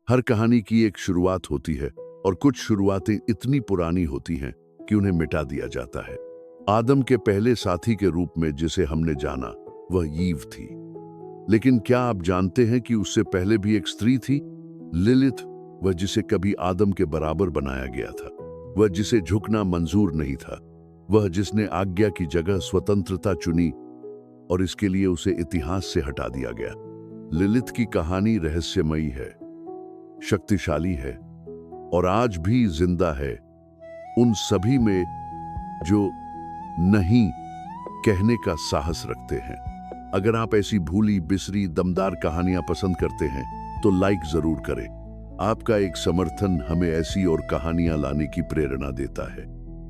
हर कहानी की एक शुरुआत होती है और कुछ शुरुआतें इतनी पुरानी होती हैं कि उन्हें मिटा दिया जाता है। आदम के पहले साथी के रूप में जिसे हमने जाना वह ईव थी। लेकिन क्या आप जानते हैं कि उससे पहले भी एक स्त्री थी, लिलिथ, वह जिसे कभी आदम के बराबर बनाया गया था, वह जिसे झुकना मंजूर नहीं था, वह जिसने आज्ञा की जगह स्वतंत्रता चुनी और इसके लिए उसे इतिहास से हटा दिया गया। लिलिथ की कहानी रहस्यमयी है, शक्तिशाली है और आज भी जिंदा है उन सभी में जो नहीं कहने का साहस रखते हैं। अगर आप ऐसी भूली बिसरी दमदार कहानियां पसंद करते हैं तो लाइक जरूर करें। आपका एक समर्थन हमें ऐसी और कहानियां लाने की प्रेरणा देता है।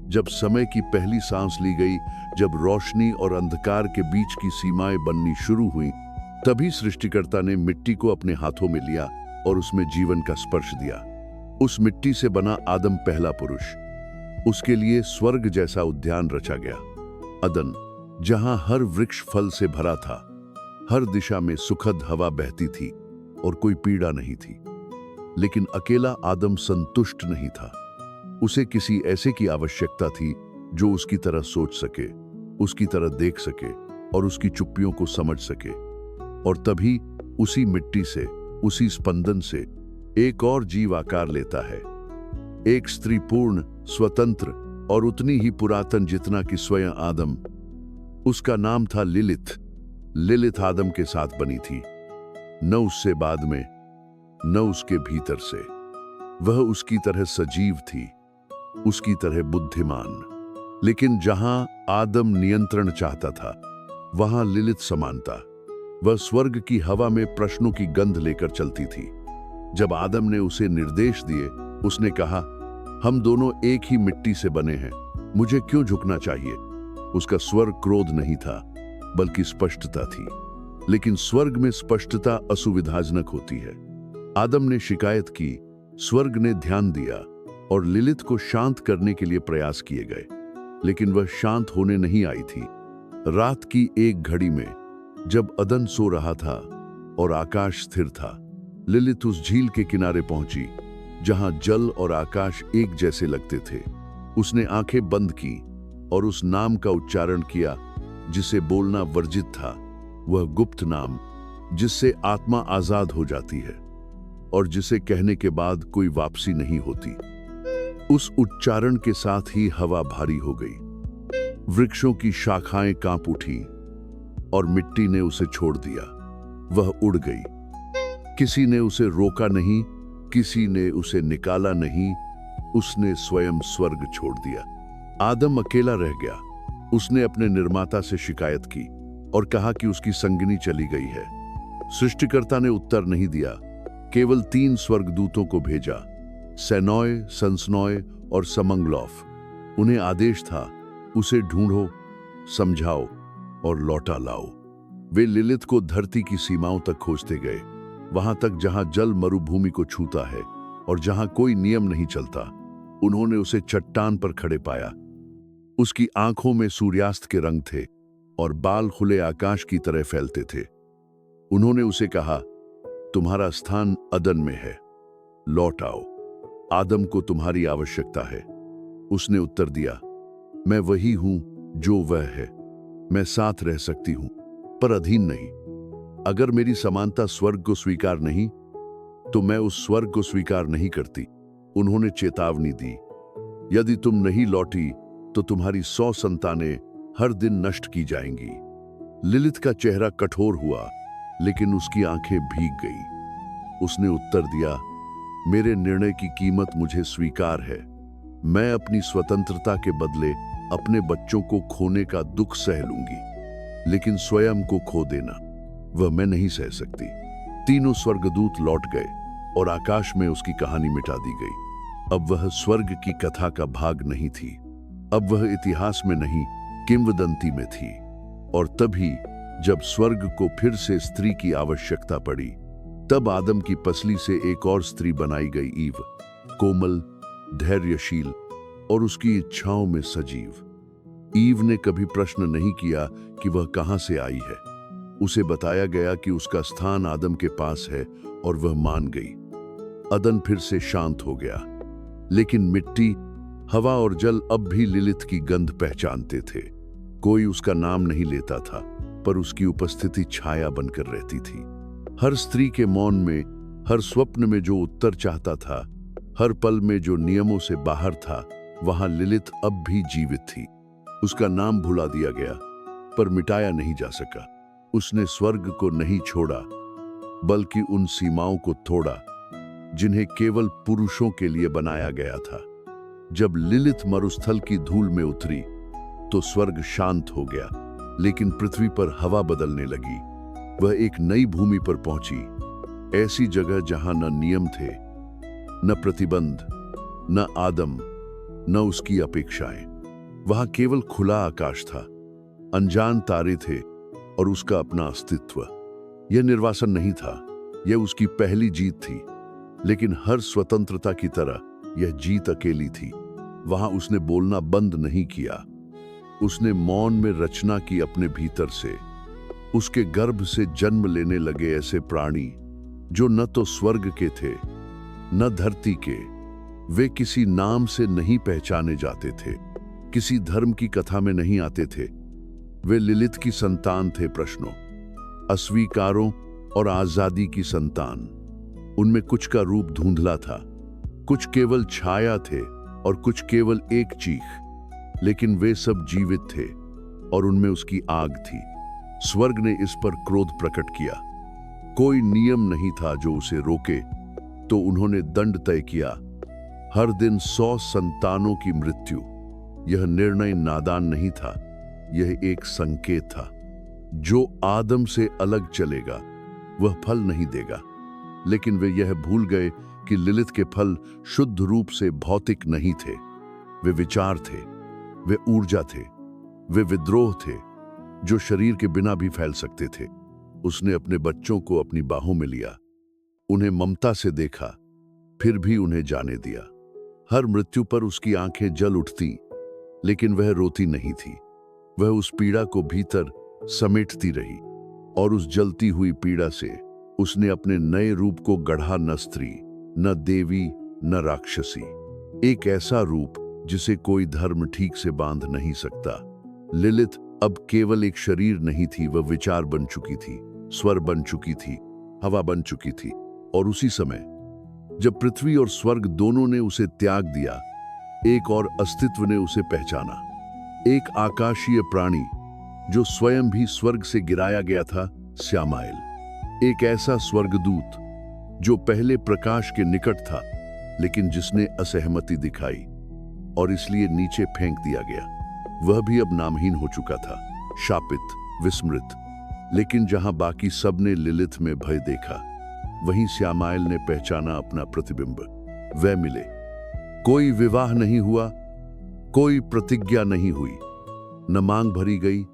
जब समय की पहली सांस ली गई, जब रोशनी और अंधकार के बीच की सीमाएं बननी शुरू हुई, तभी सृष्टिकर्ता ने मिट्टी को अपने हाथों में लिया और उसमें जीवन का स्पर्श दिया। उस मिट्टी से बना आदम पहला पुरुष। उसके लिए स्वर्ग जैसा उद्यान रचा गया, अदन, जहां हर वृक्ष फल से भरा था, हर दिशा में सुखद हवा बहती थी और कोई पीड़ा नहीं थी। लेकिन अकेला आदम संतुष्ट नहीं था। उसे किसी ऐसे की आवश्यकता थी जो उसकी तरह सोच सके, उसकी तरह देख सके और उसकी चुप्पियों को समझ सके। और तभी उसी मिट्टी से, उसी स्पंदन से एक और जीव आकार लेता है। एक स्त्री, पूर्ण, स्वतंत्र और उतनी ही पुरातन जितना कि स्वयं आदम। उसका नाम था लिलिथ। लिलिथ आदम के साथ बनी थी, न उससे बाद में, न उसके भीतर से। वह उसकी तरह सजीव थी, उसकी तरह बुद्धिमान। लेकिन जहां आदम नियंत्रण चाहता था, वहां लिलिथ समानता। वह स्वर्ग की हवा में प्रश्नों की गंध लेकर चलती थी। जब आदम ने उसे निर्देश दिए, उसने कहा, हम दोनों एक ही मिट्टी से बने हैं, मुझे क्यों झुकना चाहिए? उसका स्वर क्रोध नहीं था, बल्कि स्पष्टता थी। लेकिन स्वर्ग में स्पष्टता असुविधाजनक होती है। आदम ने शिकायत की, स्वर्ग ने ध्यान दिया और लिलिथ को शांत करने के लिए प्रयास किए गए। लेकिन वह शांत होने नहीं आई थी। रात की एक घड़ी में, जब अदन सो रहा था और आकाश स्थिर था, लिलिथ उस झील के किनारे पहुंची जहां जल और आकाश एक जैसे लगते थे। उसने आंखें बंद की और उस नाम का उच्चारण किया जिसे बोलना वर्जित था। वह गुप्त नाम, जिससे आत्मा आजाद हो जाती है और जिसे कहने के बाद कोई वापसी नहीं होती। उस उच्चारण के साथ ही हवा भारी हो गई, वृक्षों की शाखाएं कांप उठी और मिट्टी ने उसे छोड़ दिया। वह उड़ गई। किसी ने उसे रोका नहीं, किसी ने उसे निकाला नहीं, उसने स्वयं स्वर्ग छोड़ दिया। आदम अकेला रह गया। उसने अपने निर्माता से शिकायत की और कहा कि उसकी संगिनी चली गई है। सृष्टिकर्ता ने उत्तर नहीं दिया, केवल 3 स्वर्गदूतों को भेजा, सेनॉय, सनसनॉय और समंगलॉफ। उन्हें आदेश था, उसे ढूंढो, समझाओ और लौटा लाओ। वे लिलिथ को धरती की सीमाओं तक खोजते गए, वहां तक जहां जल मरुभूमि को छूता है और जहां कोई नियम नहीं चलता। उन्होंने उसे चट्टान पर खड़े पाया। उसकी आंखों में सूर्यास्त के रंग थे और बाल खुले आकाश की तरह फैलते थे। उन्होंने उसे कहा, तुम्हारा स्थान अदन में है, लौट आओ, आदम को तुम्हारी आवश्यकता है। उसने उत्तर दिया, मैं वही हूं जो वह है। मैं साथ रह सकती हूं, पर अधीन नहीं। अगर मेरी समानता स्वर्ग को स्वीकार नहीं, तो मैं उस स्वर्ग को स्वीकार नहीं करती। उन्होंने चेतावनी दी, यदि तुम नहीं लौटी तो तुम्हारी 100 संतानें हर दिन नष्ट की जाएंगी। लिलिथ का चेहरा कठोर हुआ, लेकिन उसकी आंखें भीग गई। उसने उत्तर दिया, मेरे निर्णय की कीमत मुझे स्वीकार है। मैं अपनी स्वतंत्रता के बदले अपने बच्चों को खोने का दुख सह लूंगी, लेकिन स्वयं को खो देना, वह मैं नहीं सह सकती। तीनों स्वर्गदूत लौट गए और आकाश में उसकी कहानी मिटा दी गई। अब वह स्वर्ग की कथा का भाग नहीं थी। अब वह इतिहास में नहीं, किंवदंती में थी। और तभी जब स्वर्ग को फिर से स्त्री की आवश्यकता पड़ी, तब आदम की पसली से एक और स्त्री बनाई गई, ईव, कोमल, धैर्यशील और उसकी इच्छाओं में सजीव। ईव ने कभी प्रश्न नहीं किया कि वह कहां से आई है। उसे बताया गया कि उसका स्थान आदम के पास है और वह मान गई। अदन फिर से शांत हो गया। लेकिन मिट्टी, हवा और जल अब भी लिलित की गंध पहचानते थे। कोई उसका नाम नहीं लेता था, पर उसकी उपस्थिति छाया बनकर रहती थी। हर स्त्री के मौन में, हर स्वप्न में जो उत्तर चाहता था, हर पल में जो नियमों से बाहर था, वहां लिलित अब भी जीवित थी। उसका नाम भुला दिया गया, पर मिटाया नहीं जा सका। उसने स्वर्ग को नहीं छोड़ा, बल्कि उन सीमाओं को तोड़ा जिन्हें केवल पुरुषों के लिए बनाया गया था। जब लिलित मरुस्थल की धूल में उतरी, तो स्वर्ग शांत हो गया, लेकिन पृथ्वी पर हवा बदलने लगी। वह एक नई भूमि पर पहुंची, ऐसी जगह जहां न नियम थे, न प्रतिबंध, न आदम, न उसकी अपेक्षाएं। वहां केवल खुला आकाश था, अनजान तारे थे और उसका अपना अस्तित्व। यह निर्वासन नहीं था, यह उसकी पहली जीत थी। लेकिन हर स्वतंत्रता की तरह यह जीत अकेली थी। वहां उसने बोलना बंद नहीं किया। उसने मौन में रचना की अपने भीतर से। उसके गर्भ से जन्म लेने लगे ऐसे प्राणी जो न तो स्वर्ग के थे, न धरती के। वे किसी नाम से नहीं पहचाने जाते थे, किसी धर्म की कथा में नहीं आते थे। वे लिलित की संतान थे, प्रश्नों, अस्वीकारों और आजादी की संतान। उनमें कुछ का रूप धुंधला था, कुछ केवल छाया थे और कुछ केवल एक चीख। लेकिन वे सब जीवित थे और उनमें उसकी आग थी। स्वर्ग ने इस पर क्रोध प्रकट किया। कोई नियम नहीं था जो उसे रोके, तो उन्होंने दंड तय किया, हर दिन 100 संतानों की मृत्यु। यह निर्णय नादान नहीं था, यह एक संकेत था। जो आदम से अलग चलेगा वह फल नहीं देगा। लेकिन वे यह भूल गए कि लिलित के फल शुद्ध रूप से भौतिक नहीं थे। वे विचार थे, वे ऊर्जा थे, वे विद्रोह थे जो शरीर के बिना भी फैल सकते थे। उसने अपने बच्चों को अपनी बाहों में लिया, उन्हें ममता से देखा, फिर भी उन्हें जाने दिया। हर मृत्यु पर उसकी आंखें जल उठती, लेकिन वह रोती नहीं थी। वह उस पीड़ा को भीतर समेटती रही, और उस जलती हुई पीड़ा से उसने अपने नए रूप को गढ़ा, न स्त्री, न देवी, न राक्षसी। एक ऐसा रूप जिसे कोई धर्म ठीक से बांध नहीं सकता। लिलित अब केवल एक शरीर नहीं थी, वह विचार बन चुकी थी, स्वर बन चुकी थी, हवा बन चुकी थी। और उसी समय जब पृथ्वी और स्वर्ग दोनों ने उसे त्याग दिया, एक और अस्तित्व ने उसे पहचाना। एक आकाशीय प्राणी जो स्वयं भी स्वर्ग से गिराया गया था, श्यामाएल। एक ऐसा स्वर्गदूत जो पहले प्रकाश के निकट था, लेकिन जिसने असहमति दिखाई और इसलिए नीचे फेंक दिया गया। वह भी अब नामहीन हो चुका था, शापित, विस्मृत। लेकिन जहां बाकी सबने लिलित में भय देखा, वहीं श्यामाएल ने पहचाना अपना प्रतिबिंब। वह मिले। कोई विवाह नहीं हुआ, कोई प्रतिज्ञा नहीं हुई, न मांग भरी गई,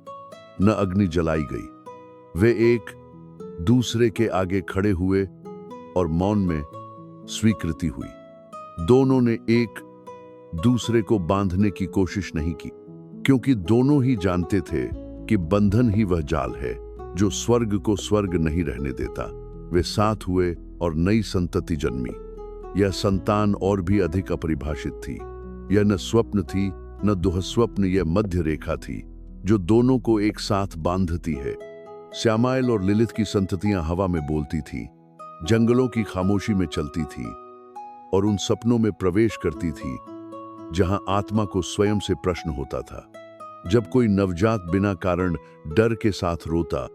न अग्नि जलाई गई। वे एक दूसरे के आगे खड़े हुए और मौन में स्वीकृति हुई। दोनों ने एक दूसरे को बांधने की कोशिश नहीं की, क्योंकि दोनों ही जानते थे कि बंधन ही वह जाल है जो स्वर्ग को स्वर्ग नहीं रहने देता। वे साथ हुए और नई संतति जन्मी। यह संतान और भी अधिक अपरिभाषित थी। यह न स्वप्न थी, न दुःस्वप्न, यह मध्य रेखा थी जो दोनों को एक साथ बांधती है। श्यामाएल और लिलित की संततियां हवा में बोलती थी, जंगलों की खामोशी में चलती थी और उन सपनों में प्रवेश करती थी जहां आत्मा को स्वयं से प्रश्न होता था। जब कोई नवजात बिना कारण डर के साथ रोता,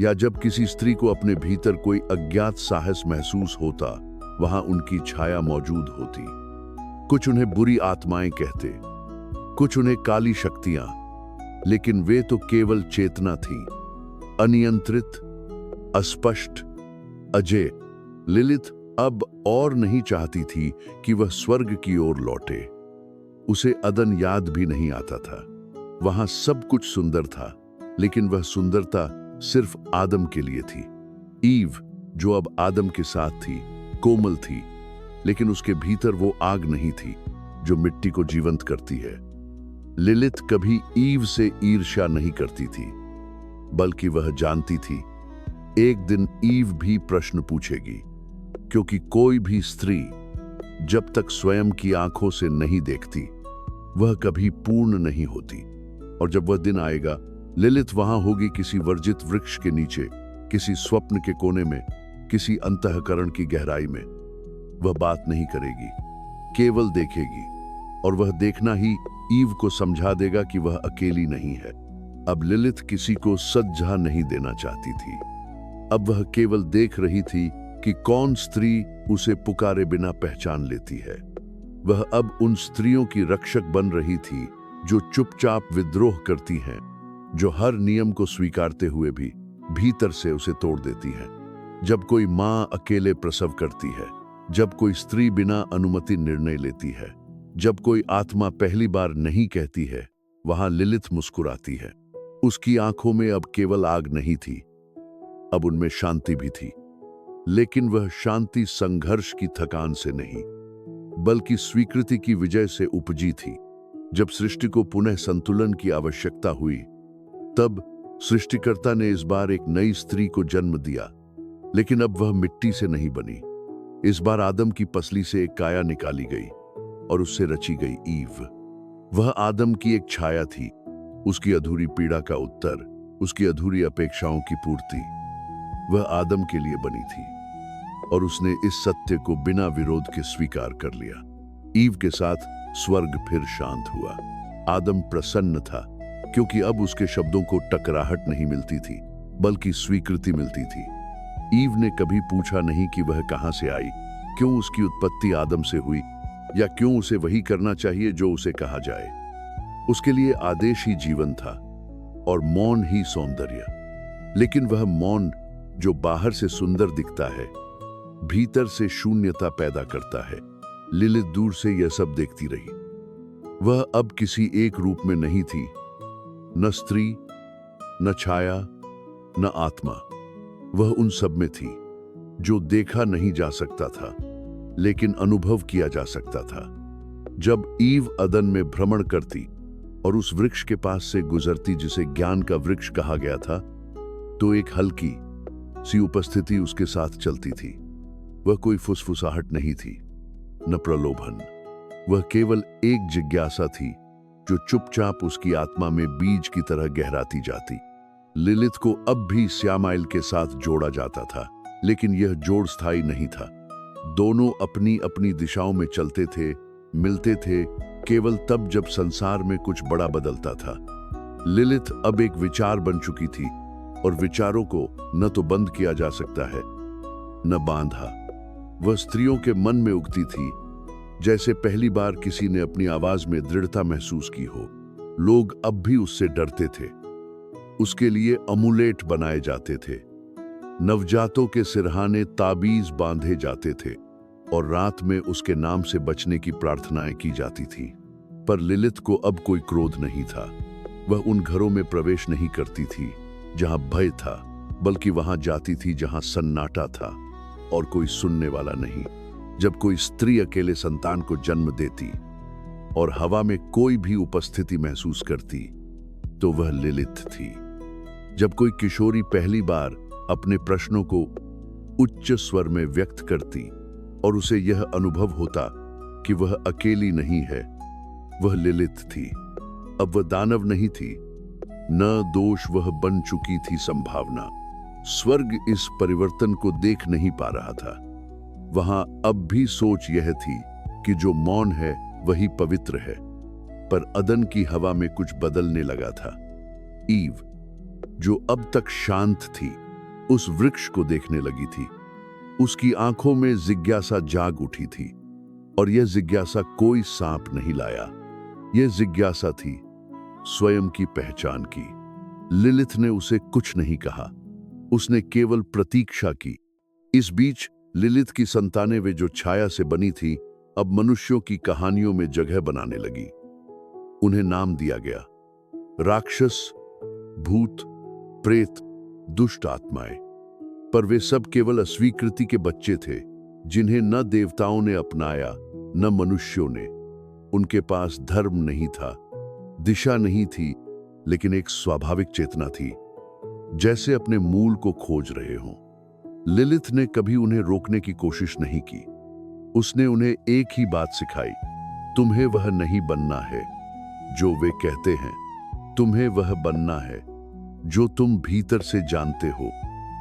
या जब किसी स्त्री को अपने भीतर कोई अज्ञात साहस महसूस होता, वहां उनकी छाया मौजूद होती। कुछ उन्हें बुरी आत्माएं कहते, कुछ उन्हें काली शक्तियां, लेकिन वे तो केवल चेतना थी, अनियंत्रित, अस्पष्ट, अजय। लिलित अब और नहीं चाहती थी कि वह स्वर्ग की ओर लौटे। उसे अदन याद भी नहीं आता था। वहां सब कुछ सुंदर था, लेकिन वह सुंदरता सिर्फ आदम के लिए थी। ईव, जो अब आदम के साथ थी, कोमल थी, लेकिन उसके भीतर वो आग नहीं थी जो मिट्टी को जीवंत करती है। लिलित कभी ईव से ईर्ष्या नहीं करती थी, बल्कि वह जानती थी एक दिन ईव भी प्रश्न पूछेगी, क्योंकि कोई भी स्त्री जब तक स्वयं की आंखों से नहीं देखती वह कभी पूर्ण नहीं होती। और जब वह दिन आएगा, लिलित वहां होगी किसी वर्जित वृक्ष के नीचे, किसी स्वप्न के कोने में, किसी अंतःकरण की गहराई में। वह बात नहीं करेगी, केवल देखेगी, और वह देखना ही ईव को समझा देगा कि वह अकेली नहीं है। अब लिलित किसी को सज्जा नहीं देना चाहती थी। अब वह केवल देख रही थी कि कौन स्त्री उसे पुकारे बिना पहचान लेती है। वह अब उन स्त्रियों की रक्षक बन रही थी जो चुपचाप विद्रोह करती हैं, जो हर नियम को स्वीकारते हुए भी भीतर से उसे तोड़ देती हैं। जब कोई मां अकेले प्रसव करती है, जब कोई स्त्री बिना अनुमति निर्णय लेती है, जब कोई आत्मा पहली बार नहीं कहती है, वहां लिलित मुस्कुराती है। उसकी आंखों में अब केवल आग नहीं थी, अब उनमें शांति भी थी। लेकिन वह शांति संघर्ष की थकान से नहीं, बल्कि स्वीकृति की विजय से उपजी थी। जब सृष्टि को पुनः संतुलन की आवश्यकता हुई, तब सृष्टिकर्ता ने इस बार एक नई स्त्री को जन्म दिया। लेकिन अब वह मिट्टी से नहीं बनी। इस बार आदम की पसली से एक काया निकाली गई और उससे रची गई ईव। वह आदम की एक छाया थी, उसकी अधूरी पीड़ा का उत्तर, उसकी अधूरी अपेक्षाओं की पूर्ति। वह आदम के लिए बनी थी और उसने इस सत्य को बिना विरोध के स्वीकार कर लिया। ईव के साथ स्वर्ग फिर शांत हुआ। आदम प्रसन्न था, क्योंकि अब उसके शब्दों को टकराहट नहीं मिलती थी, बल्कि स्वीकृति मिलती थी। ईव ने कभी पूछा नहीं कि वह कहां से आई, क्यों उसकी उत्पत्ति आदम से हुई, या क्यों उसे वही करना चाहिए जो उसे कहा जाए। उसके लिए आदेश ही जीवन था और मौन ही सौंदर्य। लेकिन वह मौन जो बाहर से सुंदर दिखता है, भीतर से शून्यता पैदा करता है। लिलित दूर से यह सब देखती रही। वह अब किसी एक रूप में नहीं थी, न स्त्री, न छाया, न आत्मा। वह उन सब में थी जो देखा नहीं जा सकता था, लेकिन अनुभव किया जा सकता था। जब ईव अदन में भ्रमण करती और उस वृक्ष के पास से गुजरती जिसे ज्ञान का वृक्ष कहा गया था, तो एक हल्की सी उपस्थिति उसके साथ चलती थी। वह कोई फुसफुसाहट नहीं थी, न प्रलोभन। वह केवल एक जिज्ञासा थी जो चुपचाप उसकी आत्मा में बीज की तरह गहराती जाती। लिलित को अब भी श्यामाइल के साथ जोड़ा जाता था, लेकिन यह जोड़ स्थायी नहीं था। दोनों अपनी अपनी दिशाओं में चलते थे, मिलते थे केवल तब जब संसार में कुछ बड़ा बदलता था। लिलित अब एक विचार बन चुकी थी, और विचारों को न तो बंद किया जा सकता है, न बांधा। वह स्त्रियों के मन में उगती थी, जैसे पहली बार किसी ने अपनी आवाज में दृढ़ता महसूस की हो। लोग अब भी उससे डरते थे। उसके लिए अमुलेट बनाए जाते थे, नवजातों के सिरहाने ताबीज बांधे जाते थे, और रात में उसके नाम से बचने की प्रार्थनाएं की जाती थी। पर लिलित को अब कोई क्रोध नहीं था। वह उन घरों में प्रवेश नहीं करती थी जहां भय था, बल्कि वहां जाती थी जहां सन्नाटा था और कोई सुनने वाला नहीं। जब कोई स्त्री अकेले संतान को जन्म देती और हवा में कोई भी उपस्थिति महसूस करती, तो वह लिलित थी। जब कोई किशोरी पहली बार अपने प्रश्नों को उच्च स्वर में व्यक्त करती और उसे यह अनुभव होता कि वह अकेली नहीं है, वह लिलित थी। अब वह दानव नहीं थी, न दोष, वह बन चुकी थी संभावना। स्वर्ग इस परिवर्तन को देख नहीं पा रहा था। वहां अब भी सोच यह थी कि जो मौन है वही पवित्र है। पर अदन की हवा में कुछ बदलने लगा था। ईव, जो अब तक शांत थी, उस वृक्ष को देखने लगी थी। उसकी आंखों में जिज्ञासा जाग उठी थी, और यह जिज्ञासा कोई सांप नहीं लाया। यह जिज्ञासा थी स्वयं की पहचान की। लिलित ने उसे कुछ नहीं कहा, उसने केवल प्रतीक्षा की। इस बीच लिलित की संतानें, वे जो छाया से बनी थी, अब मनुष्यों की कहानियों में जगह बनाने लगी। उन्हें नाम दिया गया, राक्षस, भूत, प्रेत, दुष्ट आत्माएं। पर वे सब केवल अस्वीकृति के बच्चे थे, जिन्हें न देवताओं ने अपनाया न मनुष्यों ने। उनके पास धर्म नहीं था, दिशा नहीं थी, लेकिन एक स्वाभाविक चेतना थी, जैसे अपने मूल को खोज रहे हों। लिलिथ ने कभी उन्हें रोकने की कोशिश नहीं की। उसने उन्हें एक ही बात सिखाई, तुम्हें वह नहीं बनना है जो वे कहते हैं, तुम्हें वह बनना है जो तुम भीतर से जानते हो।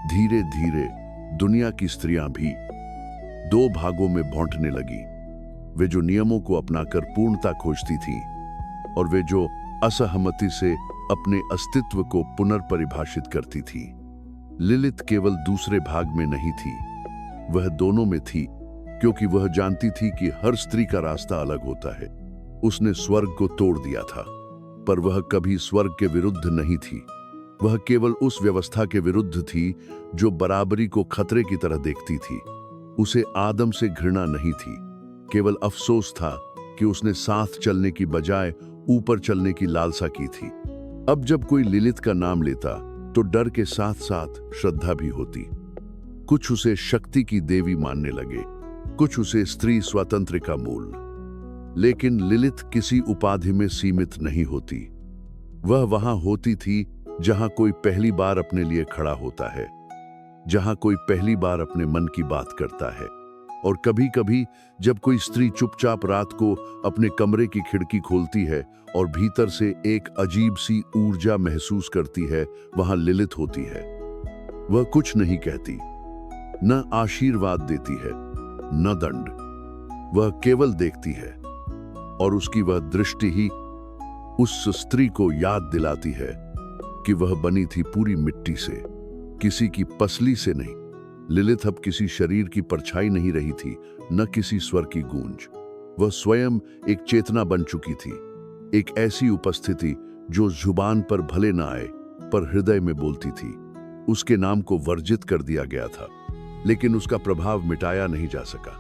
धीरे धीरे दुनिया की स्त्रियां भी दो भागों में बांटने लगी, वे जो नियमों को अपनाकर पूर्णता खोजती थीं और वे जो असहमति से अपने अस्तित्व को पुनर्परिभाषित करती थी। लिलिथ केवल दूसरे भाग में नहीं थी, वह दोनों में थी, क्योंकि वह जानती थी कि हर स्त्री का रास्ता अलग होता है। उसने स्वर्ग को तोड़ दिया था, पर वह कभी स्वर्ग के विरुद्ध नहीं थी। वह केवल उस व्यवस्था के विरुद्ध थी जो बराबरी को खतरे की तरह देखती थी। उसे आदम से घृणा नहीं थी, केवल अफसोस था कि उसने साथ चलने की बजाय ऊपर चलने की लालसा की थी। अब जब कोई लिलिथ का नाम लेता तो डर के साथ साथ श्रद्धा भी होती। कुछ उसे शक्ति की देवी मानने लगे, कुछ उसे स्त्री स्वातंत्र्य का मूल। लेकिन लिलिथ किसी उपाधि में सीमित नहीं होती। वह वहां होती थी जहां कोई पहली बार अपने लिए खड़ा होता है, जहां कोई पहली बार अपने मन की बात करता है। और कभी कभी जब कोई स्त्री चुपचाप रात को अपने कमरे की खिड़की खोलती है और भीतर से एक अजीब सी ऊर्जा महसूस करती है, वहां लिलिथ होती है। वह कुछ नहीं कहती, न आशीर्वाद देती है, न दंड। वह केवल देखती है, और उसकी वह दृष्टि ही उस स्त्री को याद दिलाती है कि वह बनी थी पूरी मिट्टी से, किसी की पसली से नहीं। लिलिथ अब किसी शरीर की परछाई नहीं रही थी, न किसी स्वर की गूंज। वह स्वयं एक चेतना बन चुकी थी, एक ऐसी उपस्थिति जो जुबान पर भले न आए पर हृदय में बोलती थी। उसके नाम को वर्जित कर दिया गया था, लेकिन उसका प्रभाव मिटाया नहीं जा सका।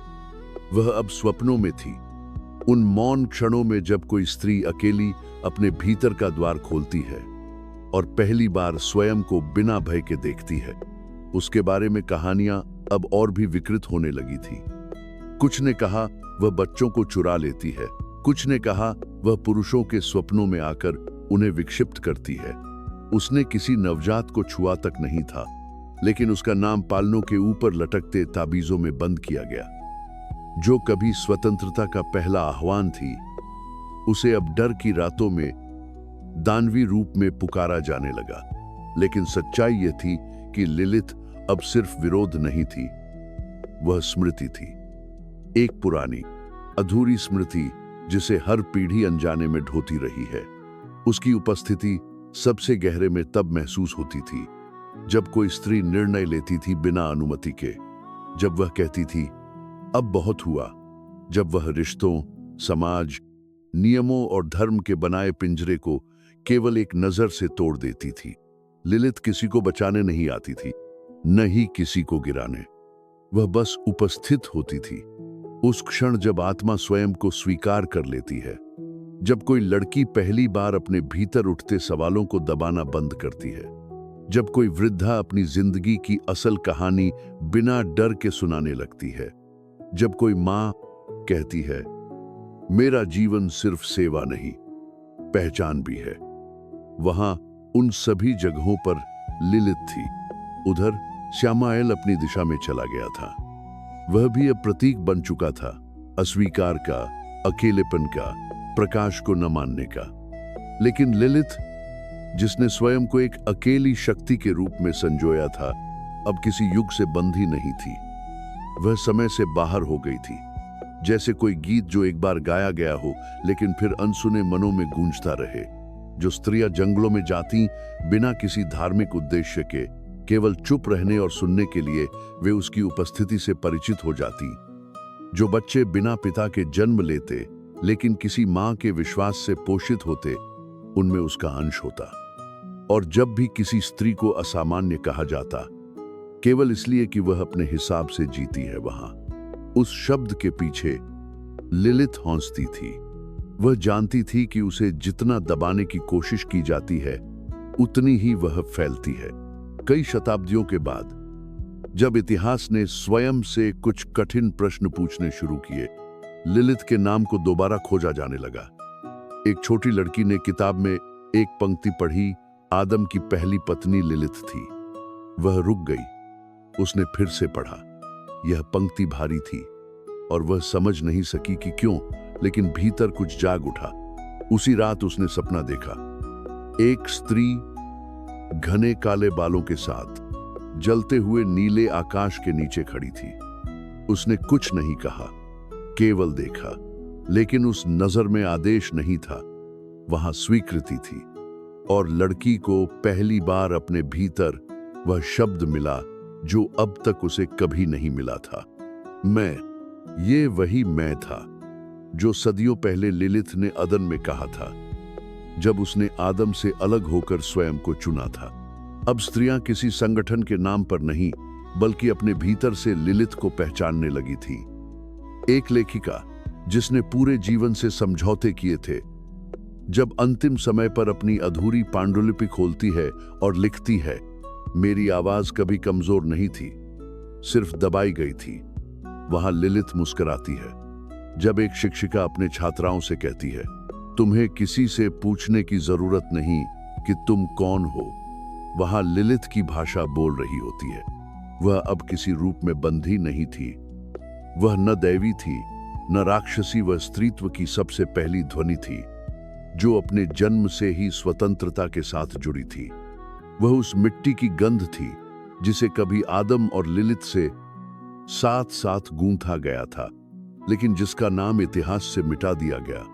वह अब स्वप्नों में थी, उन मौन क्षणों में जब कोई स्त्री अकेली अपने भीतर का द्वार खोलती है और पहली बार स्वयं को बिना भय के देखती है। उसके बारे में कहानियां अब और भी विकृत होने लगी थी। कुछ ने कहा वह बच्चों को चुरा लेती है, कुछ ने कहा वह पुरुषों के स्वप्नों में आकर उन्हें विक्षिप्त करती है। उसने किसी नवजात को छुआ तक नहीं था, लेकिन उसका नाम पालनों के ऊपर लटकते ताबीजों में बंद किया गया। जो कभी स्वतंत्रता का पहला आह्वान थी, उसे अब डर की रातों में दानवी रूप में पुकारा जाने लगा। लेकिन सच्चाई यह थी कि लिलिथ अब सिर्फ विरोध नहीं थी, वह स्मृति थी। एक पुरानी अधूरी स्मृति जिसे हर पीढ़ी अनजाने में ढोती रही है। उसकी उपस्थिति सबसे गहरे में तब महसूस होती थी जब कोई स्त्री निर्णय लेती थी बिना अनुमति के, जब वह कहती थी अब बहुत हुआ, जब वह रिश्तों, समाज, नियमों और धर्म के बनाए पिंजरे को केवल एक नजर से तोड़ देती थी। लिलिथ किसी को बचाने नहीं आती थी, न ही किसी को गिराने। वह बस उपस्थित होती थी। उस क्षण जब आत्मा स्वयं को स्वीकार कर लेती है, जब कोई लड़की पहली बार अपने भीतर उठते सवालों को दबाना बंद करती है, जब कोई वृद्धा अपनी जिंदगी की असल कहानी बिना डर के सुनाने लगती है, जब कोई माँ कहती है मेरा जीवन सिर्फ सेवा नहीं, पहचान भी है। वहां उन सभी जगहों पर लिलिथ थी। उधर श्यामाएल अपनी दिशा में चला गया था। वह भी अब प्रतीक बन चुका था, अस्वीकार का, अकेलेपन का, प्रकाश को न मानने का। लेकिन लिलिथ, जिसने स्वयं को एक अकेली शक्ति के रूप में संजोया था, अब किसी युग से बंधी नहीं थी। वह समय से बाहर हो गई थी, जैसे कोई गीत जो एक बार गाया गया हो लेकिन फिर अनसुने मनों में गूंजता रहे। जो स्त्रियां जंगलों में जाती बिना किसी धार्मिक उद्देश्य के, केवल चुप रहने और सुनने के लिए, वे उसकी उपस्थिति से परिचित हो जाती। जो बच्चे बिना पिता के जन्म लेते लेकिन किसी मां के विश्वास से पोषित होते, उनमें उसका अंश होता। और जब भी किसी स्त्री को असामान्य कहा जाता, केवल इसलिए कि वह अपने हिसाब से जीती है, वहां उस शब्द के पीछे लिलिथ हौंसती थी। वह जानती थी कि उसे जितना दबाने की कोशिश की जाती है, उतनी ही वह फैलती है। कई शताब्दियों के बाद, जब इतिहास ने स्वयं से कुछ कठिन प्रश्न पूछने शुरू किए, लिलिथ के नाम को दोबारा खोजा जाने लगा। एक छोटी लड़की ने किताब में एक पंक्ति पढ़ी, आदम की पहली पत्नी लिलिथ थी। वह रुक गई। उसने फिर से पढ़ा। यह पंक्ति भारी थी और वह समझ नहीं सकी कि क्यों, लेकिन भीतर कुछ जाग उठा। उसी रात उसने सपना देखा। एक स्त्री घने काले बालों के साथ जलते हुए नीले आकाश के नीचे खड़ी थी। उसने कुछ नहीं कहा, केवल देखा, लेकिन उस नजर में आदेश नहीं था, वहां स्वीकृति थी। और लड़की को पहली बार अपने भीतर वह शब्द मिला जो अब तक उसे कभी नहीं मिला था। मैं, ये वही मैं था जो सदियों पहले लिलिथ ने अदन में कहा था, जब उसने आदम से अलग होकर स्वयं को चुना था। अब स्त्रियां किसी संगठन के नाम पर नहीं, बल्कि अपने भीतर से लिलिथ को पहचानने लगी थी। एक लेखिका जिसने पूरे जीवन से समझौते किए थे, जब अंतिम समय पर अपनी अधूरी पांडुलिपि खोलती है और लिखती है, मेरी आवाज कभी कमजोर नहीं थी, सिर्फ दबाई गई थी, वहां लिलिथ मुस्कुराती है। जब एक शिक्षिका अपने छात्राओं से कहती है, तुम्हें किसी से पूछने की जरूरत नहीं कि तुम कौन हो, वहां लिलिथ की भाषा बोल रही होती है। वह अब किसी रूप में बंधी नहीं थी। वह न दैवी थी न राक्षसी, वह स्त्रीत्व की सबसे पहली ध्वनि थी जो अपने जन्म से ही स्वतंत्रता के साथ जुड़ी थी। वह उस मिट्टी की गंध थी जिसे कभी आदम और लिलिथ से साथ साथ गूंथा गया था, लेकिन जिसका नाम इतिहास से मिटा दिया गया।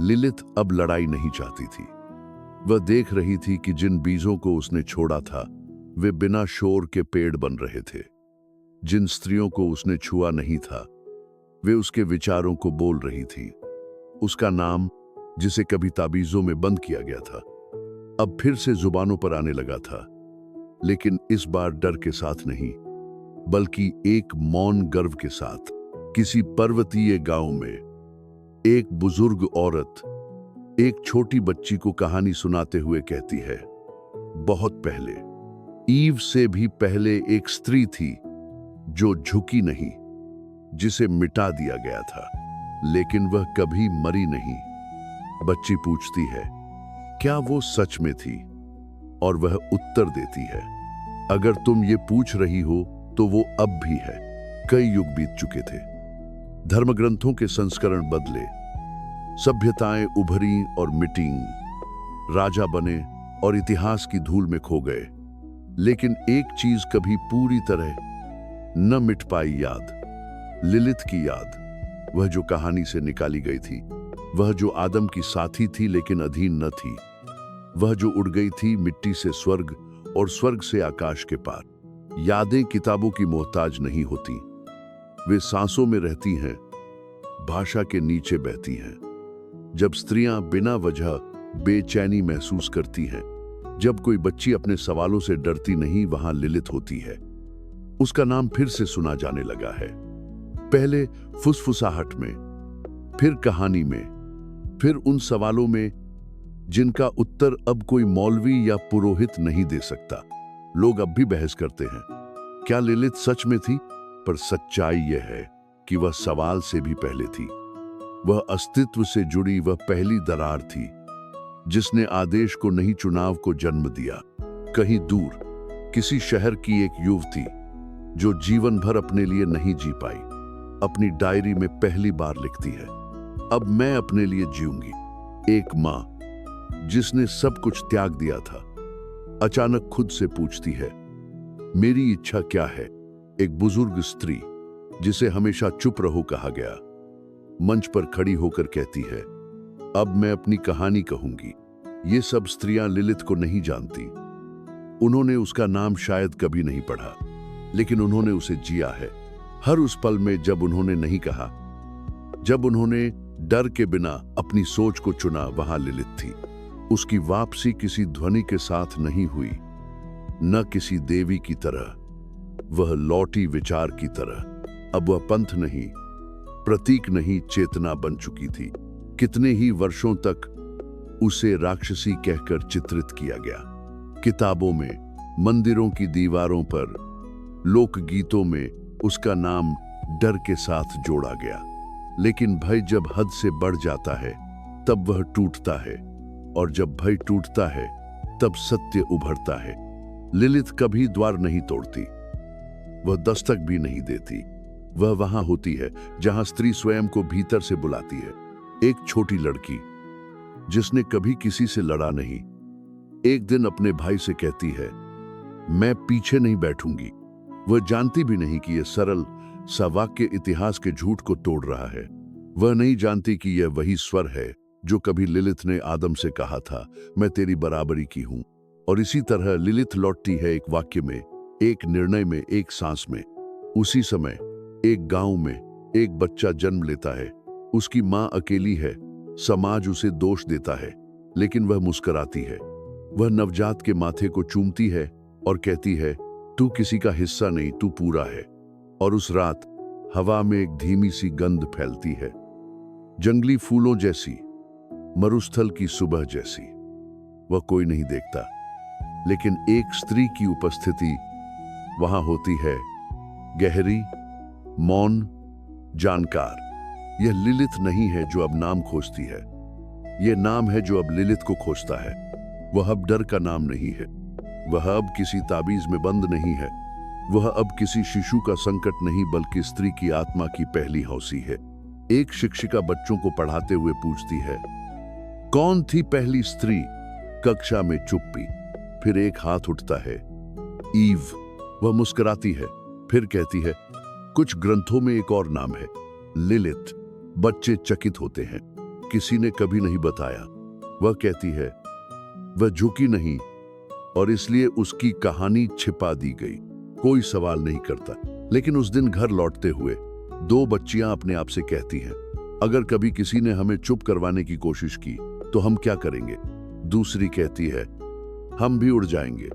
लिलिथ अब लड़ाई नहीं चाहती थी। वह देख रही थी कि जिन बीजों को उसने छोड़ा था वे बिना शोर के पेड़ बन रहे थे। जिन स्त्रियों को उसने छुआ नहीं था वे उसके विचारों को बोल रही थी। उसका नाम, जिसे कभी ताबीजों में बंद किया गया था, अब फिर से जुबानों पर आने लगा था, लेकिन इस बार डर के साथ नहीं, बल्कि एक मौन गर्व के साथ। किसी पर्वतीय गांव में एक बुजुर्ग औरत एक छोटी बच्ची को कहानी सुनाते हुए कहती है, बहुत पहले, ईव से भी पहले एक स्त्री थी जो झुकी नहीं, जिसे मिटा दिया गया था, लेकिन वह कभी मरी नहीं। बच्ची पूछती है, क्या वो सच में थी? और वह उत्तर देती है, अगर तुम ये पूछ रही हो तो वो अब भी है। कई युग बीत चुके थे, धर्मग्रंथों के संस्करण बदले, सभ्यताएं उभरी और मिटी, राजा बने और इतिहास की धूल में खो गए, लेकिन एक चीज कभी पूरी तरह न मिट पाई, याद, लिलिथ की याद। वह जो कहानी से निकाली गई थी, वह जो आदम की साथी थी लेकिन अधीन न थी, वह जो उड़ गई थी मिट्टी से स्वर्ग और स्वर्ग से आकाश के पार। यादें किताबों की मोहताज नहीं होती, वे सांसों में रहती हैं, भाषा के नीचे बहती हैं। जब स्त्रियां बिना वजह बेचैनी महसूस करती हैं, जब कोई बच्ची अपने सवालों से डरती नहीं, वहां लिलिथ होती है। उसका नाम फिर से सुना जाने लगा है, पहले फुसफुसाहट में, फिर कहानी में, फिर उन सवालों में जिनका उत्तर अब कोई मौलवी या पुरोहित नहीं दे सकता। लोग अब भी बहस करते हैं, क्या लिलिथ सच में थी? पर सच्चाई यह है कि वह सवाल से भी पहले थी। वह अस्तित्व से जुड़ी वह पहली दरार थी जिसने आदेश को नहीं, चुनाव को जन्म दिया। कहीं दूर किसी शहर की एक युवती जो जीवन भर अपने लिए नहीं जी पाई, अपनी डायरी में पहली बार लिखती है, अब मैं अपने लिए जीऊंगी। एक मां जिसने सब कुछ त्याग दिया था, अचानक खुद से पूछती है, मेरी इच्छा क्या है? एक बुजुर्ग स्त्री जिसे हमेशा चुप रहो कहा गया, मंच पर खड़ी होकर कहती है, अब मैं अपनी कहानी कहूंगी। ये सब स्त्रियां लिलिथ को नहीं जानती। उन्होंने उसका नाम शायद कभी नहीं पढ़ा, लेकिन उन्होंने उसे जिया है। हर उस पल में जब उन्होंने नहीं कहा, जब उन्होंने डर के बिना अपनी सोच को चुना, वहां लिलिथ थी। उसकी वापसी किसी ध्वनि के साथ नहीं हुई, न किसी देवी की तरह, वह लौटी विचार की तरह। अब वह पंथ नहीं, प्रतीक नहीं, चेतना बन चुकी थी। कितने ही वर्षों तक उसे राक्षसी कहकर चित्रित किया गया, किताबों में, मंदिरों की दीवारों पर, लोकगीतों में उसका नाम डर के साथ जोड़ा गया। लेकिन भय जब हद से बढ़ जाता है तब वह टूटता है, और जब भय टूटता है तब सत्य उभरता है। लिलिथ कभी द्वार नहीं तोड़ती, वह दस्तक भी नहीं देती। वह वहां होती है जहां स्त्री स्वयं को भीतर से बुलाती है। एक छोटी लड़की जिसने कभी किसी से लड़ा नहीं, एक दिन अपने भाई से कहती है, मैं पीछे नहीं बैठूंगी। वह जानती भी नहीं कि यह सरल सा वाक्य इतिहास के झूठ को तोड़ रहा है। वह नहीं जानती कि यह वही स्वर है जो कभी लिलिथ ने आदम से कहा था, मैं तेरी बराबरी की हूं। और इसी तरह लिलिथ लौटती है एक वाक्य में, एक निर्णय में, एक सांस में। उसी समय एक गांव में एक बच्चा जन्म लेता है। उसकी मां अकेली है, समाज उसे दोष देता है, लेकिन वह मुस्कुराती है। वह नवजात के माथे को चूमती है और कहती है, तू किसी का हिस्सा नहीं, तू पूरा है। और उस रात हवा में एक धीमी सी गंध फैलती है, जंगली फूलों जैसी, मरुस्थल की सुबह जैसी। वह कोई नहीं देखता, लेकिन एक स्त्री की उपस्थिति वहां होती है, गहरी, मौन, जानकार। यह लिलिथ नहीं है जो अब नाम खोजती है, यह नाम है जो अब लिलिथ को खोजता है। वह अब डर का नाम नहीं है, वह अब किसी ताबीज में बंद नहीं है, वह अब किसी शिशु का संकट नहीं, बल्कि स्त्री की आत्मा की पहली हौसी है। एक शिक्षिका बच्चों को पढ़ाते हुए पूछती है, कौन थी पहली स्त्री? कक्षा में चुप्पी। फिर एक हाथ उठता है, ईव। वह मुस्कुराती है, फिर कहती है, कुछ ग्रंथों में एक और नाम है, लिलिथ। बच्चे चकित होते हैं, किसी ने कभी नहीं बताया। वह कहती है, वह झुकी नहीं और इसलिए उसकी कहानी छिपा दी गई। कोई सवाल नहीं करता। लेकिन उस दिन घर लौटते हुए दो बच्चियां अपने आप से कहती हैं, अगर कभी किसी ने हमें चुप करवाने की कोशिश की तो हम क्या करेंगे? दूसरी कहती है, हम भी उड़ जाएंगे।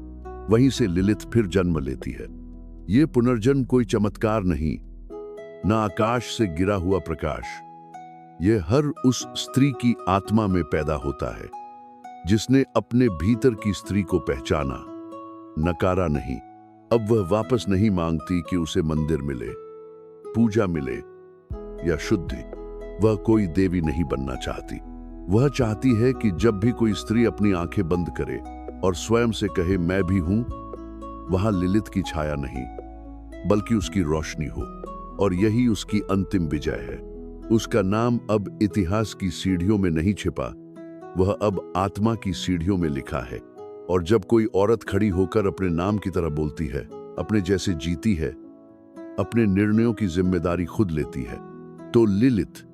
वहीं से लिलिथ फिर जन्म लेती है। ये पुनर्जन्म कोई चमत्कार नहीं, न आकाश से गिरा हुआ प्रकाश। यह हर उस स्त्री की आत्मा में पैदा होता है जिसने अपने भीतर की स्त्री को पहचाना, नकारा नहीं। अब वह वापस नहीं मांगती कि उसे मंदिर मिले, पूजा मिले या शुद्धि। वह कोई देवी नहीं बनना चाहती। वह चाहती है कि जब भी कोई स्त्री अपनी आंखें बंद करे और स्वयं से कहे, मैं भी हूं, वहां लिलिथ की छाया नहीं, बल्कि उसकी रोशनी हो। और यही उसकी अंतिम विजय है। उसका नाम अब इतिहास की सीढ़ियों में नहीं छिपा, वह अब आत्मा की सीढ़ियों में लिखा है। और जब कोई औरत खड़ी होकर अपने नाम की तरह बोलती है, अपने जैसे जीती है, अपने निर्णयों की जिम्मेदारी खुद लेती है, तो लिलिथ,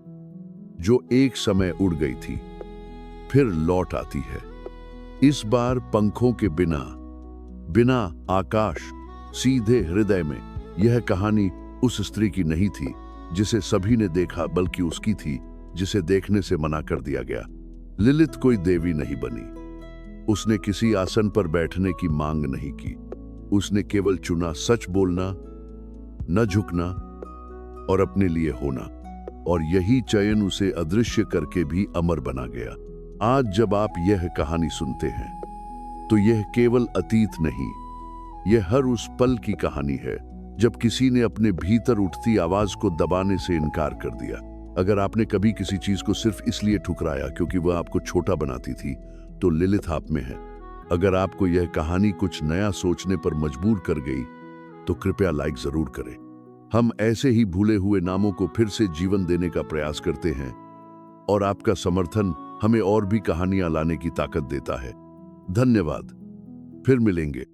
जो एक समय उड़ गई थी, फिर लौट आती है। इस बार पंखों के बिना, बिना आकाश, सीधे हृदय में। यह कहानी उस स्त्री की नहीं थी जिसे सभी ने देखा, बल्कि उसकी थी जिसे देखने से मना कर दिया गया। लिलिथ कोई देवी नहीं बनी, उसने किसी आसन पर बैठने की मांग नहीं की। उसने केवल चुना सच बोलना, न झुकना और अपने लिए होना। और यही चयन उसे अदृश्य करके भी अमर बना गया। आज जब आप यह कहानी सुनते हैं तो यह केवल अतीत नहीं, यह हर उस पल की कहानी है जब किसी ने अपने भीतर उठती आवाज को दबाने से इनकार कर दिया। अगर आपने कभी किसी चीज को सिर्फ इसलिए ठुकराया क्योंकि वह आपको छोटा बनाती थी, तो लिलिथ आप में है। अगर आपको यह कहानी कुछ नया सोचने पर मजबूर कर गई, तो कृपया लाइक जरूर करें। हम ऐसे ही भूले हुए नामों को फिर से जीवन देने का प्रयास करते हैं, और आपका समर्थन हमें और भी कहानियां लाने की ताकत देता है। धन्यवाद। फिर मिलेंगे।